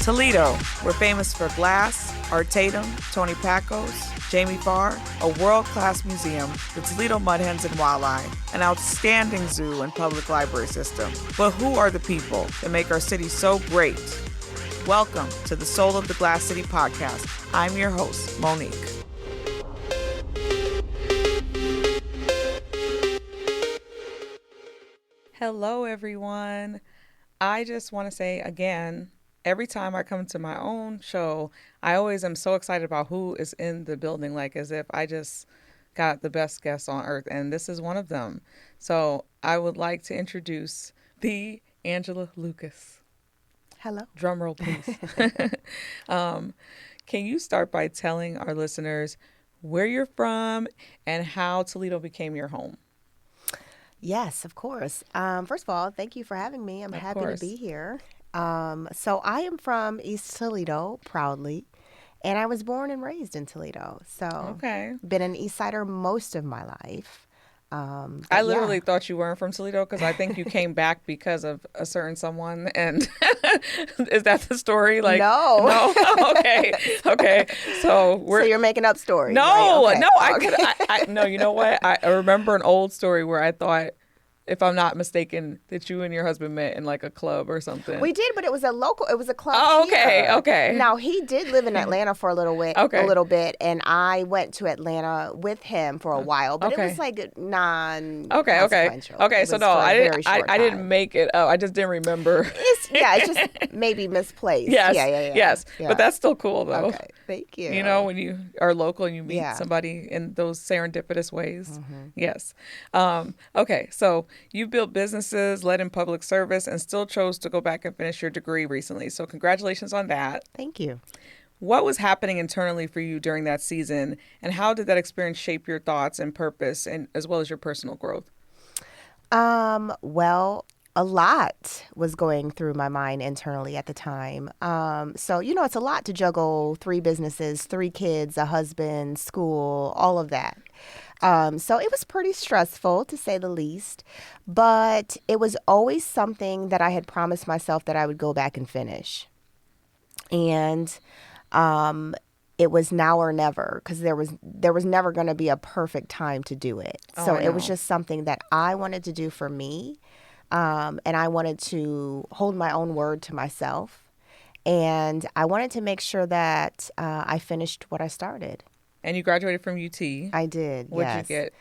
Toledo, we're famous for Glass, Art Tatum, Tony Pacos, Jamie Farr, a world-class museum, the Toledo Mud Hens and Wildlife, an outstanding zoo and public library system. But who are the people that make our city so great? Welcome to the Soul of the Glass City podcast. I'm your host, Monique. Hello, everyone. I just want to say again, every time I come to my own show, I always am so excited about who is in the building, like as if I just got the best guests on earth, and this is one of them. So I would like to introduce the Angela Lucas. Hello. Drum roll, please. Can you start by telling our listeners where you're from and how Toledo became your home? Yes, of course. First of all, thank you for having me. I'm happy to be here. So I am from East Toledo, proudly, and I was born and raised in Toledo. So been an East Sider most of my life. I literally thought you weren't from Toledo because I think you came back because of a certain someone. And is that the story? Like, no. Okay. So you're making up stories. No, right? Okay. No. I no. You know what? I remember an old story where I thought, if I'm not mistaken, that you and your husband met in like a club or something. We did, but it was a club. Oh, here. Okay. Now he did live in Atlanta for a little bit, and I went to Atlanta with him for a while, but it was like non-consequential. Okay. So no, I didn't make it up. I just didn't remember. It's just maybe misplaced. Yes. But that's still cool though. Okay, thank you. You know, when you are local and you meet somebody in those serendipitous ways. Mm-hmm. Yes. Okay. So you built businesses, led in public service, and still chose to go back and finish your degree recently. So congratulations on that. Thank you. What was happening internally for you during that season, and how did that experience shape your thoughts and purpose, and as well as your personal growth? Well, a lot was going through my mind internally at the time. So, it's a lot to juggle 3 businesses, 3 kids, a husband, school, all of that. So it was pretty stressful, to say the least, but it was always something that I had promised myself that I would go back and finish. And it was now or never, because there was never going to be a perfect time to do it. So it was just something that I wanted to do for me, and I wanted to hold my own word to myself, and I wanted to make sure that I finished what I started. And you graduated from UT. I did, What did you get?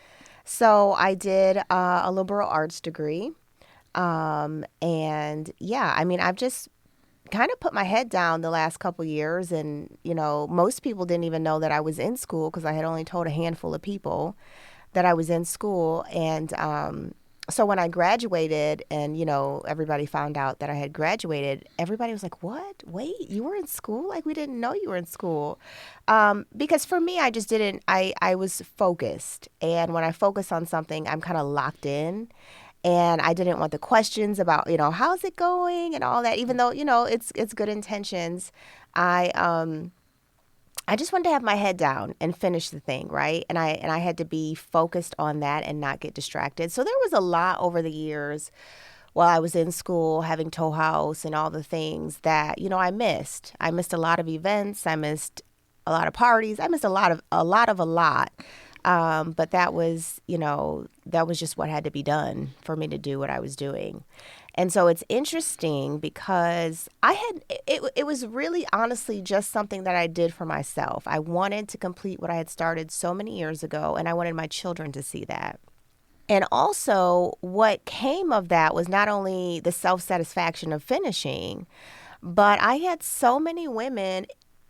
So I did a liberal arts degree. I've just kind of put my head down the last couple years. And, most people didn't even know that I was in school because I had only told a handful of people that I was in school. And so when I graduated and, everybody found out that I had graduated, everybody was like, what? Wait, you were in school? Like, we didn't know you were in school. Because for me, I just didn't, I was focused. And when I focus on something, I'm kind of locked in. And I didn't want the questions about, how's it going and all that, even though, it's good intentions. I just wanted to have my head down and finish the thing, right? And I had to be focused on that and not get distracted. So there was a lot over the years while I was in school, having TolHouse and all the things that, I missed. I missed a lot of events. I missed a lot of parties. I missed a lot. But that was just what had to be done for me to do what I was doing. And so it's interesting because it was really honestly just something that I did for myself. I wanted to complete what I had started so many years ago, and I wanted my children to see that. And also what came of that was not only the self-satisfaction of finishing, but I had so many women,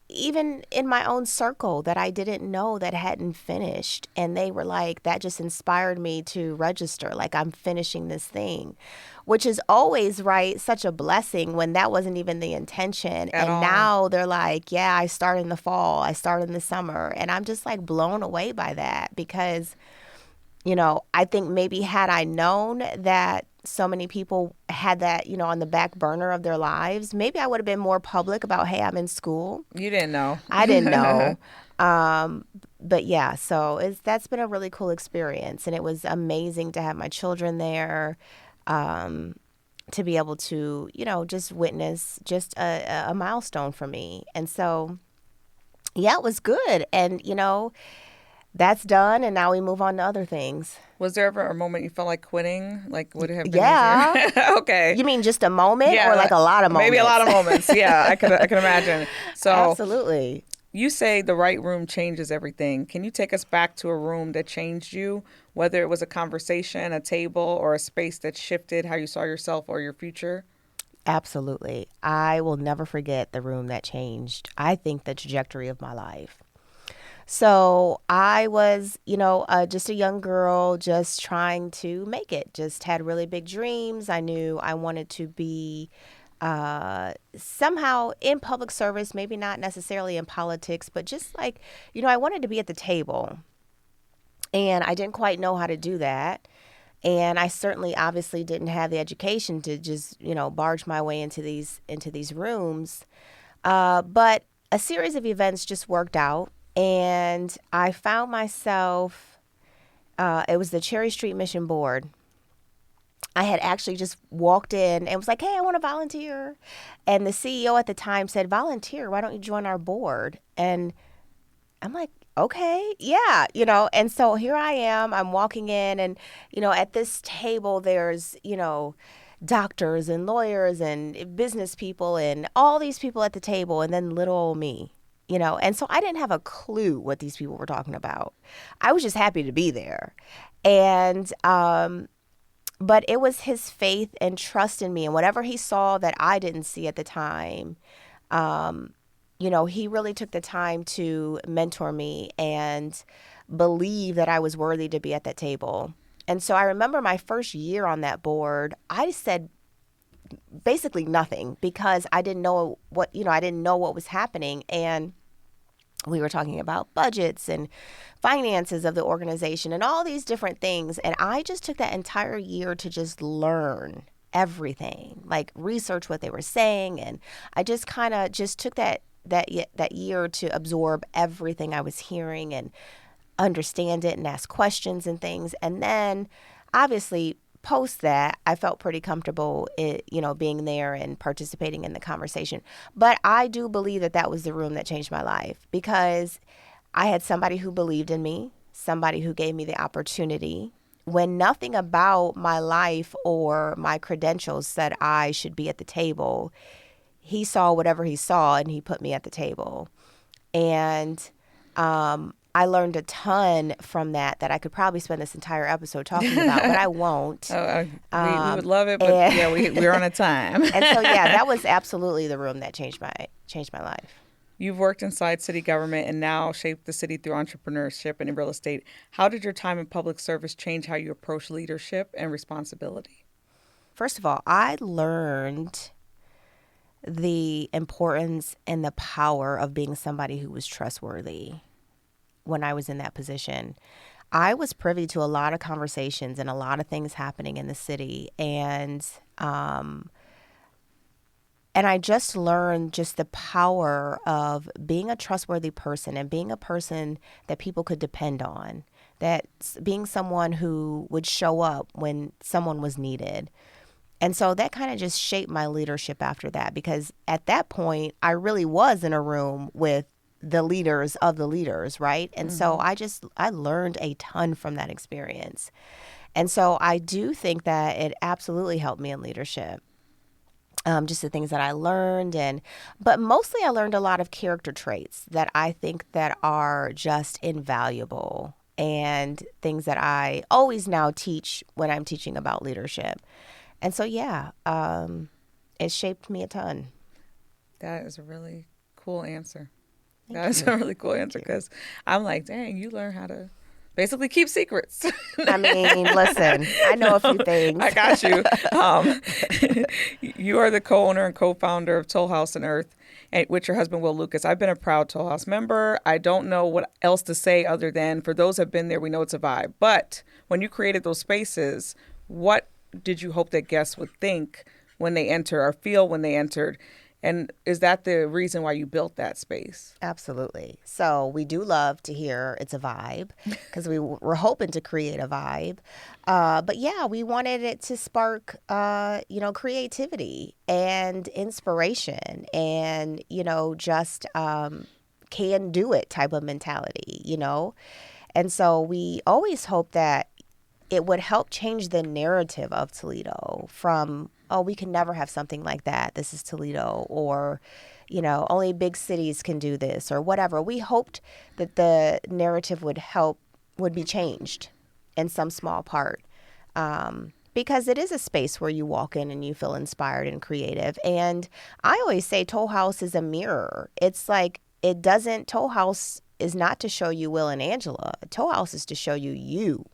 even in my own circle, that I didn't know that hadn't finished. And they were like, that just inspired me to register, like I'm finishing this thing, which is always, right, such a blessing when that wasn't even the intention. And now they're like, yeah, I start in the fall, I start in the summer. And I'm just like blown away by that because, I think maybe had I known that so many people had that, on the back burner of their lives, maybe I would have been more public about, hey, I'm in school. You didn't know. I didn't know. But yeah, so that's been a really cool experience. And it was amazing to have my children there. to be able to, just witness just a milestone for me. And so, yeah, it was good. And, that's done. And now we move on to other things. Was there ever a moment you felt like quitting? Like, would it have been Yeah. easier? Okay. You mean just a moment Yeah, or like a lot of moments? maybe a lot of moments. Yeah, I can imagine. So Absolutely. you say the right room changes everything. Can you take us back to a room that changed you, whether it was a conversation, a table, or a space that shifted how you saw yourself or your future? Absolutely. I will never forget the room that changed, I think, the trajectory of my life. So I was, just a young girl, just trying to make it, just had really big dreams. I knew I wanted to be somehow in public service, maybe not necessarily in politics, but just like, I wanted to be at the table. And I didn't quite know how to do that. And I certainly obviously didn't have the education to just, barge my way into these rooms. But a series of events just worked out. And I found myself, it was the Cherry Street Mission Board. I had actually just walked in and was like, hey, I want to volunteer. And the CEO at the time said, volunteer, why don't you join our board? And I'm like, okay, yeah, And so here I am, I'm walking in and, at this table, there's, doctors and lawyers and business people and all these people at the table, and then little old me. And so I didn't have a clue what these people were talking about. I was just happy to be there. And, but it was his faith and trust in me. And whatever he saw that I didn't see at the time, he really took the time to mentor me and believe that I was worthy to be at that table. And so I remember my first year on that board, I said basically nothing because I didn't know what was happening. And we were talking about budgets and finances of the organization and all these different things. And I just took that entire year to just learn everything, like research what they were saying. And I just kind of just took that year to absorb everything I was hearing and understand it and ask questions and things. And then obviously post that, I felt pretty comfortable, being there and participating in the conversation. But I do believe that was the room that changed my life because I had somebody who believed in me, somebody who gave me the opportunity when nothing about my life or my credentials said I should be at the table. He saw whatever he saw and he put me at the table. And I learned a ton from that I could probably spend this entire episode talking about, but I won't. We would love it, but we're on a time. And so, that was absolutely the room that changed my life. You've worked inside city government and now shaped the city through entrepreneurship and in real estate. How did your time in public service change how you approach leadership and responsibility? First of all, I learned the importance and the power of being somebody who was trustworthy when I was in that position. I was privy to a lot of conversations and a lot of things happening in the city. And I just learned just the power of being a trustworthy person and being a person that people could depend on, that being someone who would show up when someone was needed. And so that kind of just shaped my leadership after that, because at that point, I really was in a room with the leaders of the leaders, right? And so I learned a ton from that experience. And so I do think that it absolutely helped me in leadership. Just the things that I learned, but mostly I learned a lot of character traits that I think that are just invaluable and things that I always now teach when I'm teaching about leadership. And so, it shaped me a ton. That is a really cool answer. That is a really cool answer because I'm like, dang, you learn how to basically keep secrets. I mean, listen, I know a few things. I got you. You are the co-owner and co-founder of TolHouse and Earth with your husband, Will Lucas. I've been a proud TolHouse member. I don't know what else to say other than for those who have been there, we know it's a vibe. But when you created those spaces, what did you hope that guests would think when they enter or feel when they entered? And is that the reason why you built that space? Absolutely. So we do love to hear it's a vibe because we're hoping to create a vibe. But yeah, we wanted it to spark, creativity and inspiration and, just can do it type of mentality. And so we always hope that it would help change the narrative of Toledo from, oh, we can never have something like that. This is Toledo, or, only big cities can do this, or whatever. We hoped that the narrative would be changed in some small part. Because it is a space where you walk in and you feel inspired and creative. And I always say TolHouse is a mirror. It's like, TolHouse is not to show you Will and Angela. TolHouse is to show you you.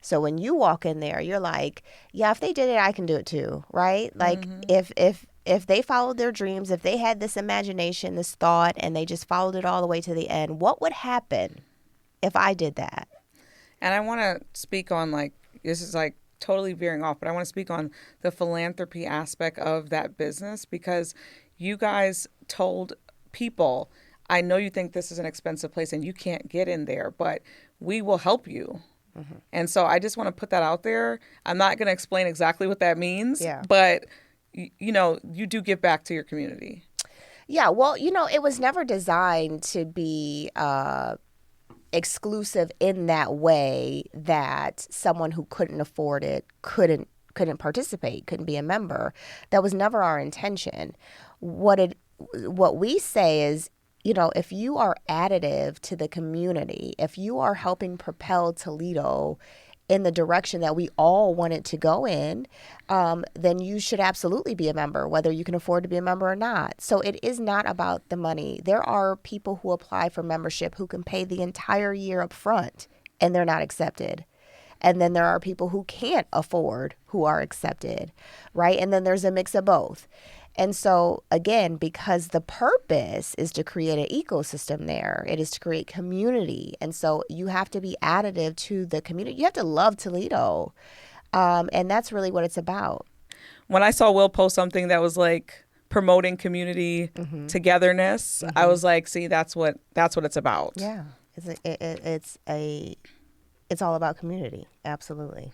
So when you walk in there, you're like, yeah, if they did it, I can do it too, right? Like if they followed their dreams, if they had this imagination, this thought, and they just followed it all the way to the end, what would happen if I did that? And I want to speak on, like, this is like totally veering off, but I want to speak on the philanthropy aspect of that business, because you guys told people, I know you think this is an expensive place and you can't get in there, but we will help you. And so I just want to put that out there. I'm not going to explain exactly what that means, but, you do give back to your community. Yeah, well, it was never designed to be exclusive in that way that someone who couldn't afford it couldn't participate, couldn't be a member. That was never our intention. What we say is, if you are additive to the community, if you are helping propel Toledo in the direction that we all want it to go in, then you should absolutely be a member, whether you can afford to be a member or not. So it is not about the money. There are people who apply for membership who can pay the entire year up front and they're not accepted. And then there are people who can't afford who are accepted, right? And then there's a mix of both. And so, again, because the purpose is to create an ecosystem there, it is to create community. And so you have to be additive to the community. You have to love Toledo. And that's really what it's about. When I saw Will post something that was like promoting community togetherness, I was like, see, that's what it's about. Yeah, it's all about community. Absolutely.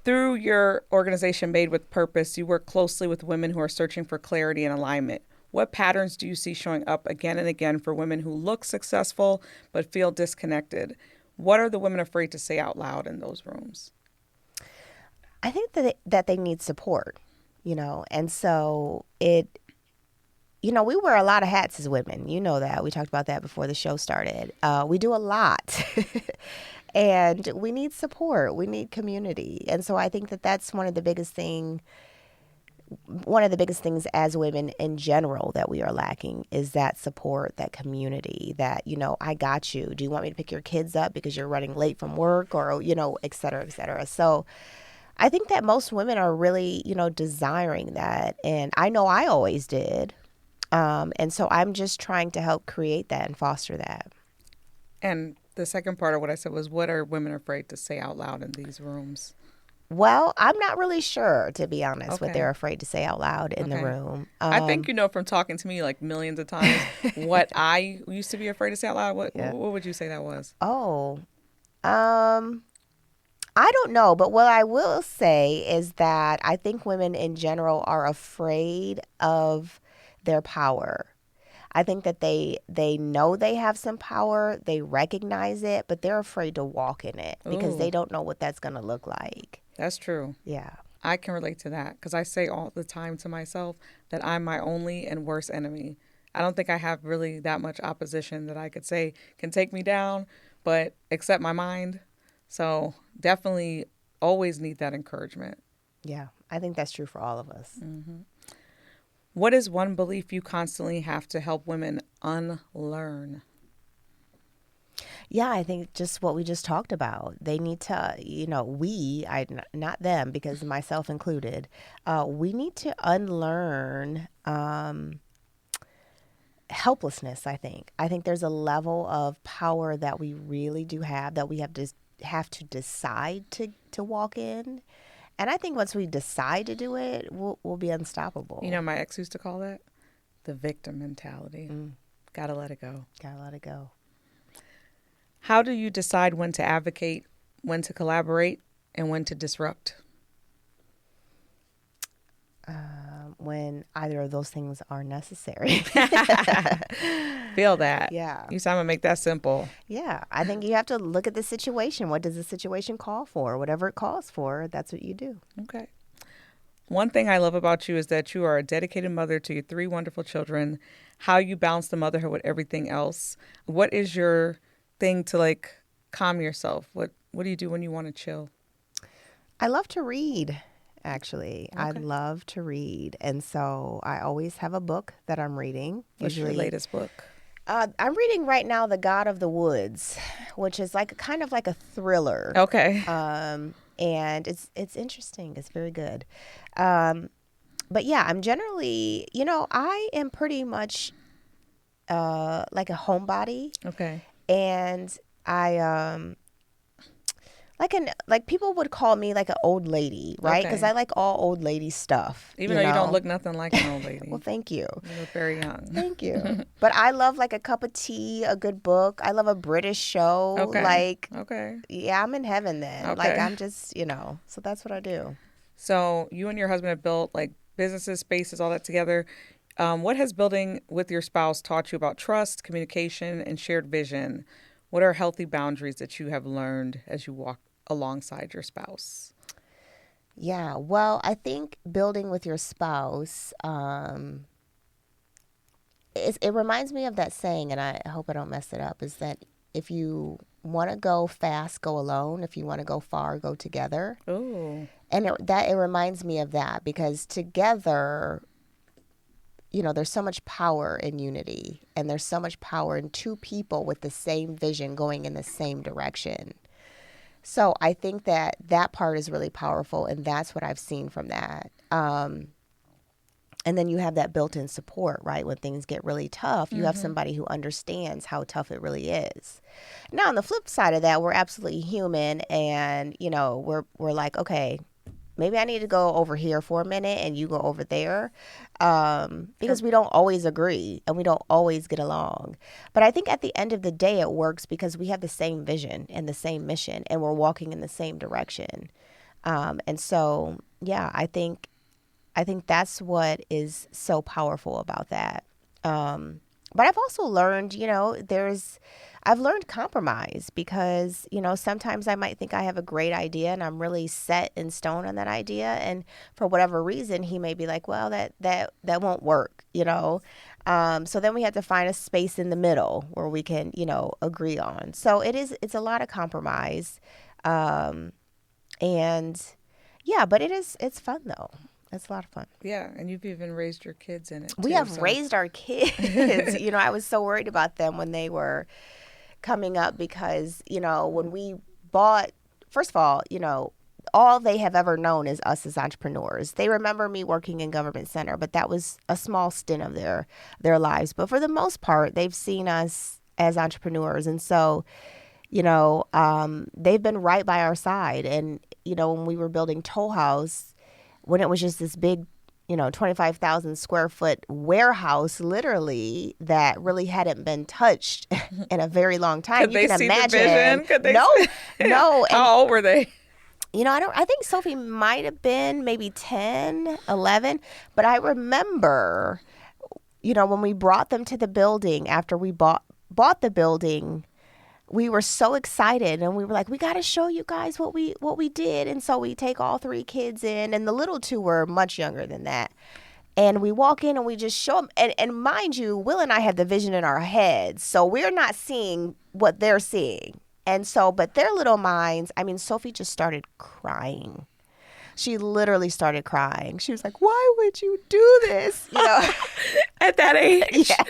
Through your organization Made with Purpose, you work closely with women who are searching for clarity and alignment. What patterns do you see showing up again and again for women who look successful but feel disconnected? What are the women afraid to say out loud in those rooms? I think that they need support, and so we wear a lot of hats as women. You know that. We talked about that before the show started. We do a lot. And we need support. We need community. And so I think that that's one of the biggest things as women in general that we are lacking is that support, that community, that, I got you. Do you want me to pick your kids up because you're running late from work, or, et cetera, et cetera. So I think that most women are really, desiring that. And I know I always did. And so I'm just trying to help create that and foster that. And the second part of what I said was, what are women afraid to say out loud in these rooms? Well, I'm not really sure, to be honest, what they're afraid to say out loud in the room. I think, from talking to me like millions of times, what I used to be afraid to say out loud. What would you say that was? Oh, I don't know. But what I will say is that I think women in general are afraid of their power. I think that they know they have some power, they recognize it, but they're afraid to walk in it because they don't know what that's going to look like. That's true. Yeah. I can relate to that because I say all the time to myself that I'm my only and worst enemy. I don't think I have really that much opposition that I could say can take me down, but except my mind. So definitely always need that encouragement. Yeah, I think that's true for all of us. Mm-hmm. What is one belief you constantly have to help women unlearn? Yeah, I think just what we just talked about. They need to, not them, because myself included, we need to unlearn helplessness, I think. I think there's a level of power that we really do have that we have to decide to walk in. And I think once we decide to do it, we'll be unstoppable. My ex used to call that The victim mentality. Gotta let it go. Gotta let it go. How do you decide when to advocate, when to collaborate, and when to disrupt? When either of those things are necessary. Feel that. Yeah. You sound to make that simple. Yeah. I think you have to look at the situation. What does the situation call for? Whatever it calls for, that's what you do. Okay. One thing I love about you is that you are a dedicated mother to your 3 wonderful children, how you balance the motherhood with everything else. What is your thing to like calm yourself? What do you do when you want to chill? I love to read, actually. Okay. I love to read. And so I always have a book that I'm reading. What's your latest book? I'm reading right now The God of the Woods, which is like kind of like a thriller. Okay. And it's interesting. It's very good. But yeah, I'm generally, I am pretty much like a homebody. Okay. And I like people would call me like an old lady, right? Because I like all old lady stuff. Even though you don't look nothing like an old lady. Well, thank you. You look very young. Thank you. But I love like a cup of tea, a good book. I love a British show. Okay. Yeah, I'm in heaven then. Okay. Like I'm just, so that's what I do. So you and your husband have built like businesses, spaces, all that together. What has building with your spouse taught you about trust, communication, and shared vision? What are healthy boundaries that you have learned as you walk alongside your spouse? Yeah, well, I think building with your spouse, it reminds me of that saying, and I hope I don't mess it up, is that if you want to go fast, go alone. If you want to go far, go together. Oh. And it reminds me of that because together, there's so much power in unity, and there's so much power in 2 people with the same vision going in the same direction. So I think that part is really powerful, and that's what I've seen from that. And then you have that built-in support, right? When things get really tough, you have somebody who understands how tough it really is. Now, on the flip side of that, we're absolutely human, and we're like, okay, maybe I need to go over here for a minute and you go over there, because we don't always agree and we don't always get along. But I think at the end of the day, it works because we have the same vision and the same mission, and we're walking in the same direction. And so, yeah, I think that's what is so powerful about that. But I've also learned, I've learned compromise because, sometimes I might think I have a great idea and I'm really set in stone on that idea. And for whatever reason, he may be like, well, that won't work, So then we have to find a space in the middle where we can, agree on. So it's a lot of compromise. And yeah, but it's fun though. It's a lot of fun. Yeah, and you've even raised your kids in it, too. We have raised our kids. I was so worried about them when they were coming up because, when we bought, first of all they have ever known is us as entrepreneurs. They remember me working in Government Center, but that was a small stint of their lives. But for the most part, they've seen us as entrepreneurs. And so, they've been right by our side. And, when we were building TolHouse, when it was just this big, 25,000 square foot warehouse, literally, that really hadn't been touched in a very long time. Could they see the vision? Could they No. How old were they? I think Sophie might have been maybe 10, 11. But I remember, when we brought them to the building after we bought the building, we were so excited and we were like, we got to show you guys what we did. And so we take all 3 kids in, and the little 2 were much younger than that. And we walk in and we just show them. And mind you, Will and I have the vision in our heads. So we're not seeing what they're seeing. And so, but their little minds, Sophie just started crying. She literally started crying. She was like, why would you do this? At that age? Yes.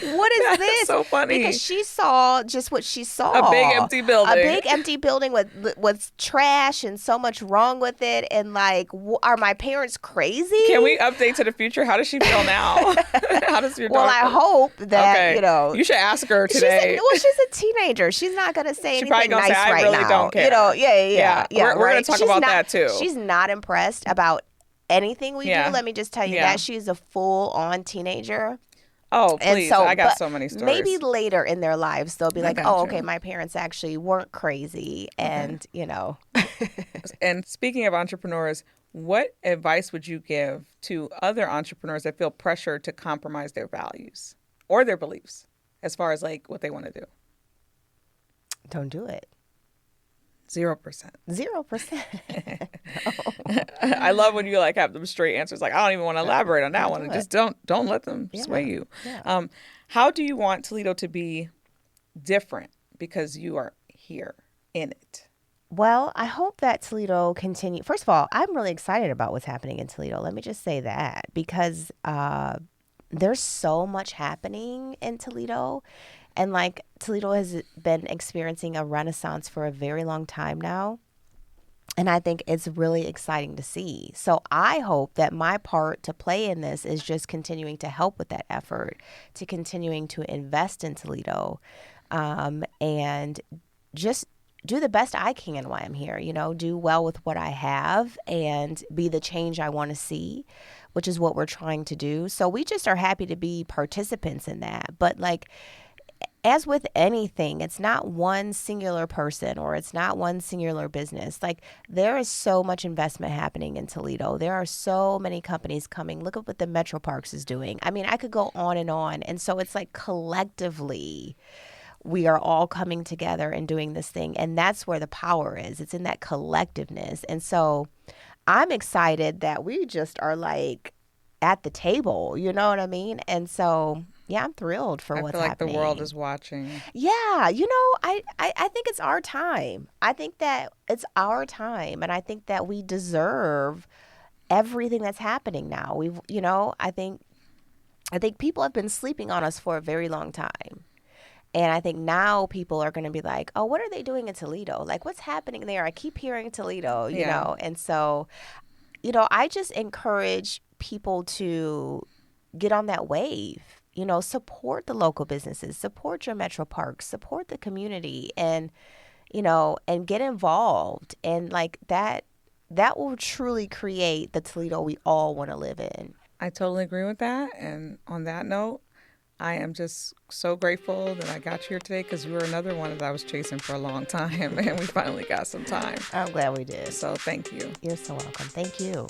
What is this? So funny. Because she saw just what she saw. A big empty building. A big empty building with trash and so much wrong with it. And like, are my parents crazy? Can we update to the future? How does she feel now? How does your daughter Well, I hope that, You should ask her today. She's a teenager. She's not going to say anything nice say, I right really now. don't care. Yeah. We're going to talk about that too. She's not impressed about anything we do, Yeah. let me just tell you Yeah. that she's a full-on teenager. Oh, And please. so, I got but so many stories. maybe later in their lives, they'll be I like, got oh, you. okay, my parents actually weren't crazy. And, you know. And speaking of entrepreneurs, what advice would you give to other entrepreneurs that feel pressure to compromise their values or their beliefs as far as like what they want to do? Don't do it. 0%. 0%. I love when you like have them straight answers. Like, I don't even want to elaborate on that one. And just don't let them sway you. Yeah. How do you want Toledo to be different because you are here in it? Well, I hope that Toledo continue. First of all, I'm really excited about what's happening in Toledo. Let me just say that because there's so much happening in Toledo. And like Toledo has been experiencing a renaissance for a very long time now. And I think it's really exciting to see. So I hope that my part to play in this is just continuing to help with that effort, to continuing to invest in Toledo, and just do the best I can while I'm here, do well with what I have and be the change I want to see, which is what we're trying to do. So we just are happy to be participants in that. But like, as with anything, it's not one singular person or it's not one singular business. Like there is so much investment happening in Toledo. There are so many companies coming. Look at what the Metro Parks is doing. I mean, I could go on and on. And so it's like collectively, we are all coming together and doing this thing. And that's where the power is. It's in that collectiveness. And so I'm excited that we just are like at the table, you know what I mean? And so, yeah, I'm thrilled for what's happening. I feel like the world is watching. Yeah, I think it's our time. I think that it's our time. And I think that we deserve everything that's happening now. I think people have been sleeping on us for a very long time. And I think now people are going to be like, oh, what are they doing in Toledo? Like, what's happening there? I keep hearing Toledo, you know? And so, I just encourage people to get on that wave, support the local businesses, support your metro parks, support the community and get involved. And like that will truly create the Toledo we all want to live in. I totally agree with that. And on that note, I am just so grateful that I got you here today because you were another one that I was chasing for a long time and we finally got some time. I'm glad we did. So thank you. You're so welcome. Thank you.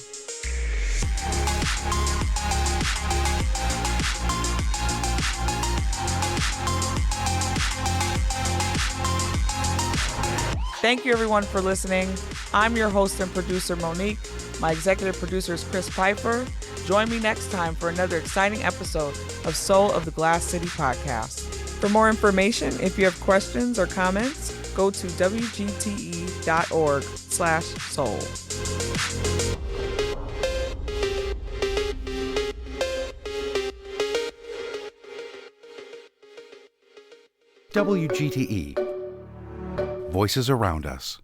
Thank you everyone for listening. I'm your host and producer, Monique. My executive producer is Chris Pfeiffer. Join me next time for another exciting episode of Soul of the Glass City podcast. For more information, if you have questions or comments, go to wgte.org/soul. WGTE. Voices around us.